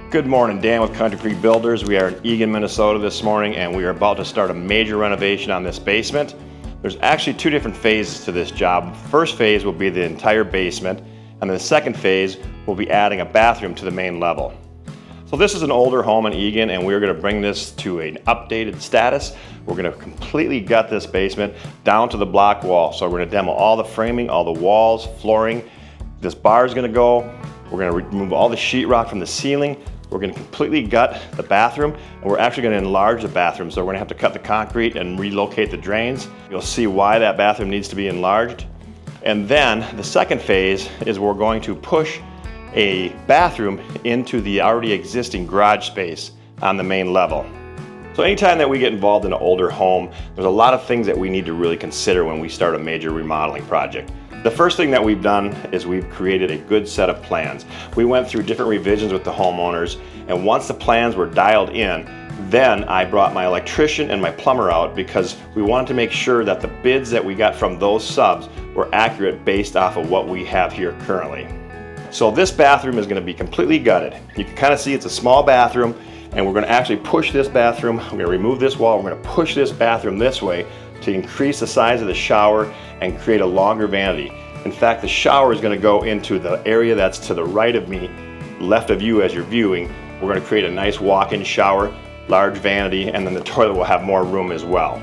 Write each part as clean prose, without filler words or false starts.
Good morning, Dan with Country Creek Builders. We are in Eagan, Minnesota this morning, and we are about to start a major renovation on this basement. There's actually two different phases to this job. First phase will be the entire basement, and the second phase will be adding a bathroom to the main level. So this is an older home in Eagan, and we're going to bring this to an updated status. We're going to completely gut this basement down to the block wall. So we're going to demo all the framing, all the walls, flooring. This bar is going to go. We're going to remove all the sheetrock from the ceiling. We're going to completely gut the bathroom, and we're actually going to enlarge the bathroom. So we're going to have to cut the concrete and relocate the drains. You'll see why that bathroom needs to be enlarged. And then the second phase is we're going to push a bathroom into the already existing garage space on the main level. So anytime that we get involved in an older home, there's a lot of things that we need to really consider when we start a major remodeling project. The first thing that we've done is we've created a good set of plans. We went through different revisions with the homeowners, and once the plans were dialed in, then I brought my electrician and my plumber out because we wanted to make sure that the bids that we got from those subs were accurate based off of what we have here currently. So this bathroom is going to be completely gutted. You can kind of see it's a small bathroom, and we're going to actually push this bathroom. We're going to remove this wall. We're going to push this bathroom this way to increase the size of the shower and create a longer vanity. In fact, the shower is going to go into the area that's to the right of me, left of you as you're viewing. We're going to create a nice walk-in shower, large vanity, and then the toilet will have more room as well.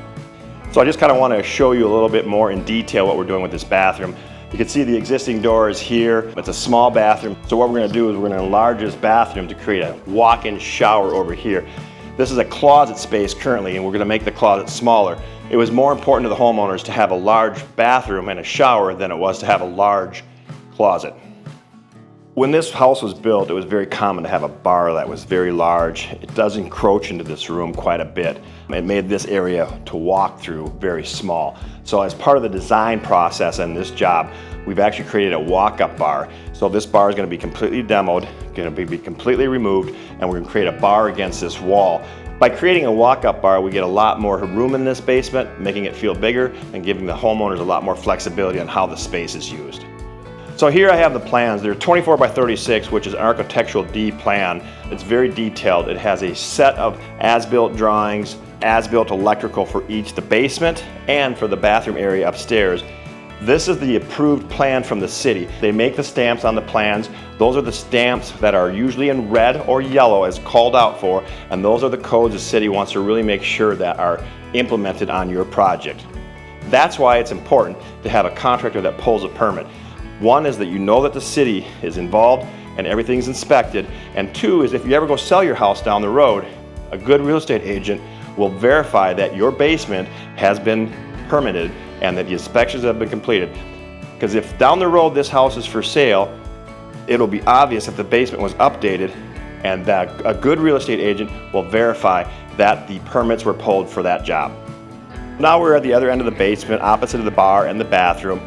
So I just kind of want to show you a little bit more in detail what we're doing with this bathroom. You can see the existing door is here. It's a small bathroom. So what we're going to do is we're going to enlarge this bathroom to create a walk-in shower over here. This is a closet space currently, and we're going to make the closet smaller. It was more important to the homeowners to have a large bathroom and a shower than it was to have a large closet. When this house was built, it was very common to have a bar that was very large. It does encroach into this room quite a bit. It made this area to walk through very small. So as part of the design process in this job, we've actually created a walk-up bar. So this bar is going to be completely demoed, going to be completely removed, and we're going to create a bar against this wall. By creating a walk-up bar, we get a lot more room in this basement, making it feel bigger and giving the homeowners a lot more flexibility on how the space is used. So here I have the plans. They're 24 by 36, which is an architectural D plan. It's very detailed. It has a set of as-built drawings, as-built electrical for each, the basement and for the bathroom area upstairs. This is the approved plan from the city. They make the stamps on the plans. Those are the stamps that are usually in red or yellow as called out for, and those are the codes the city wants to really make sure that are implemented on your project. That's why it's important to have a contractor that pulls a permit. One is that you know that the city is involved and everything's inspected, and two is if you ever go sell your house down the road, a good real estate agent will verify that your basement has been permitted and that the inspections have been completed. Because if down the road this house is for sale, it'll be obvious if the basement was updated, and that a good real estate agent will verify that the permits were pulled for that job. Now we're at the other end of the basement, opposite of the bar and the bathroom,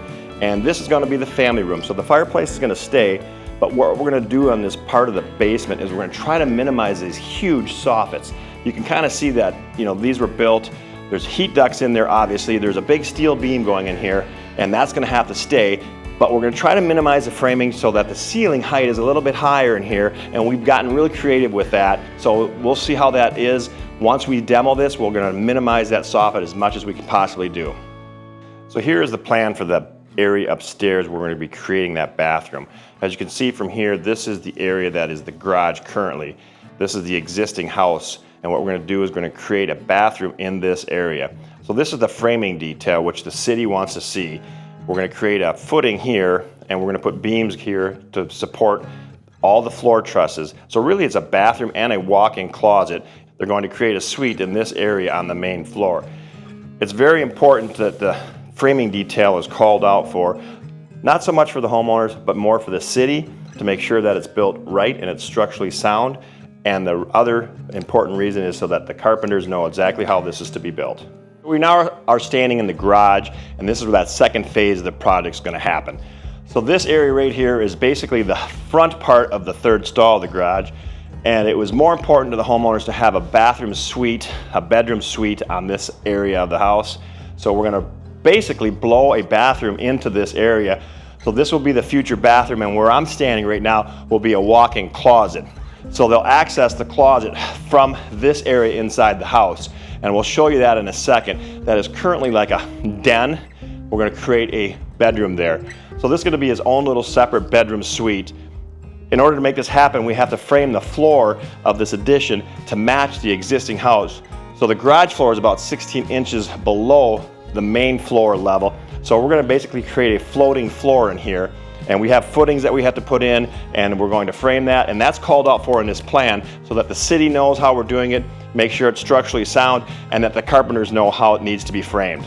and this is going to be the family room. So the fireplace is going to stay, but what we're going to do on this part of the basement is we're going to try to minimize these huge soffits. You can kind of see that, these were built. There's heat ducts in there, obviously. There's a big steel beam going in here, and that's going to have to stay. But we're going to try to minimize the framing so that the ceiling height is a little bit higher in here, and we've gotten really creative with that. So we'll see how that is. Once we demo this, we're going to minimize that soffit as much as we can possibly do. So here is the plan for the area upstairs where we're going to be creating that bathroom. As you can see from here, this is the area that is the garage currently. This is the existing house. And what we're going to do is we're going to create a bathroom in this area. So this is the framing detail which the city wants to see. We're going to create a footing here, and we're going to put beams here to support all the floor trusses. So really it's a bathroom and a walk-in closet. They're going to create a suite in this area on the main floor. It's very important that the framing detail is called out for, not so much for the homeowners, but more for the city to make sure that it's built right and it's structurally sound. And the other important reason is so that the carpenters know exactly how this is to be built. We now are standing in the garage, and this is where that second phase of the project is going to happen. So this area right here is basically the front part of the third stall of the garage, and it was more important to the homeowners to have a bathroom suite, a bedroom suite on this area of the house. So we're going to basically blow a bathroom into this area. So this will be the future bathroom, and where I'm standing right now will be a walk-in closet. So they'll access the closet from this area inside the house. And we'll show you that in a second. That is currently like a den. We're going to create a bedroom there. So this is going to be his own little separate bedroom suite. In order to make this happen, we have to frame the floor of this addition to match the existing house. So the garage floor is about 16 inches below the main floor level. So we're going to basically create a floating floor in here. And we have footings that we have to put in, and we're going to frame that, and that's called out for in this plan so that the city knows how we're doing it, make sure it's structurally sound, and that the carpenters know how it needs to be framed.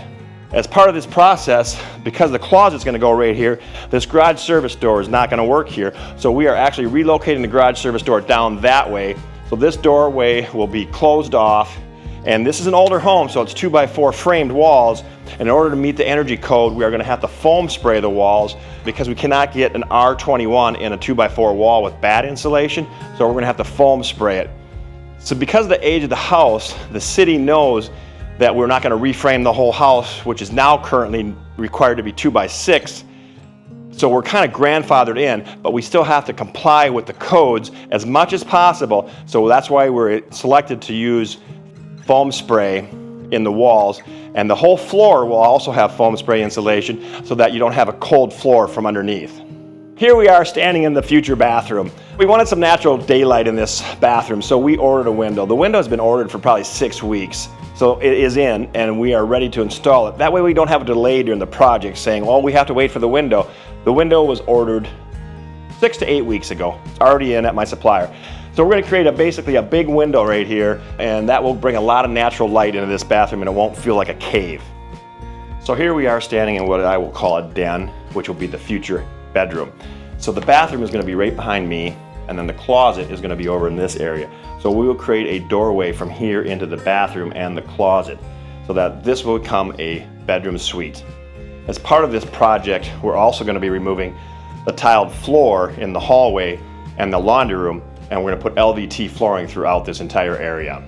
As part of this process, because the closet's going to go right here, this garage service door is not going to work here, so we are actually relocating the garage service door down that way. So this doorway will be closed off, and this is an older home, so it's 2x4 framed walls. And in order to meet the energy code, we are going to have to foam spray the walls because we cannot get an R21 in a 2x4 wall with bad insulation, so we're going to have to foam spray it. So because of the age of the house, the city knows that we're not going to reframe the whole house, which is now currently required to be 2x6. So we're kind of grandfathered in, but we still have to comply with the codes as much as possible. So that's why we're selected to use foam spray in the walls, and the whole floor will also have foam spray insulation so that you don't have a cold floor from underneath. Here we are standing in the future bathroom. We wanted some natural daylight in this bathroom, so we ordered a window. The window has been ordered for probably 6 weeks, so it is in and we are ready to install it. That way we don't have a delay during the project saying, well, we have to wait for the window. The window was ordered 6 to 8 weeks ago. It's already in at my supplier. So we're going to create basically a big window right here, and that will bring a lot of natural light into this bathroom and it won't feel like a cave. So here we are standing in what I will call a den, which will be the future bedroom. So the bathroom is going to be right behind me, and then the closet is going to be over in this area. So we will create a doorway from here into the bathroom and the closet so that this will become a bedroom suite. As part of this project, we're also going to be removing the tiled floor in the hallway and the laundry room, and we're going to put LVT flooring throughout this entire area.